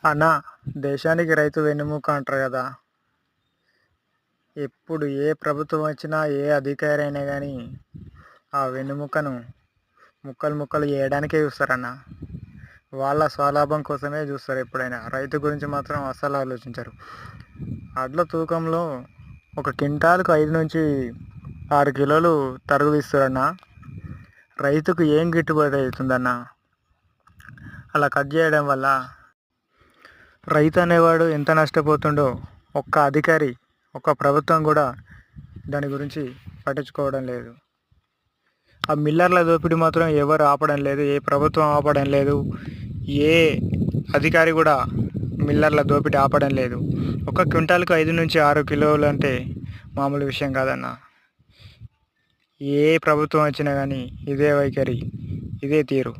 అన్న, దేశానికి రైతు వెన్నెముక అంటారు కదా. ఎప్పుడు ఏ ప్రభుత్వం వచ్చినా ఏ అధికారి అయినా కానీ ఆ వెన్నెముకను ముక్కలు ముక్కలు చేయడానికే చూస్తారన్న. వాళ్ళ స్వలాభం కోసమే చూస్తారు. ఎప్పుడైనా రైతు గురించి మాత్రం అస్సలు ఆలోచించరు. అడ్ల తూకంలో ఒక క్వింటాల్కు 5 నుంచి 6 కిలోలు తరుగు తీస్తారన్న. రైతుకు ఏం గిట్టుబాటు అవుతుందన్న అలా కట్ చేయడం వల్ల? రైతు అనేవాడు ఎంత నష్టపోతుండో ఒక్క అధికారి, ఒక్క ప్రభుత్వం కూడా దాని గురించి పట్టించుకోవడం లేదు. ఆ మిల్లర్ల దోపిడీ మాత్రం ఎవరు ఆపడం లేదు, ఏ ప్రభుత్వం ఆపడం లేదు, ఏ అధికారి కూడా మిల్లర్ల దోపిడీ ఆపడం లేదు. ఒక క్వింటాల్కు 5 నుంచి 6 కిలోలు అంటే మామూలు విషయం కాదన్న. ఏ ప్రభుత్వం వచ్చినా కానీ ఇదే వైఖరి, ఇదే తీరు.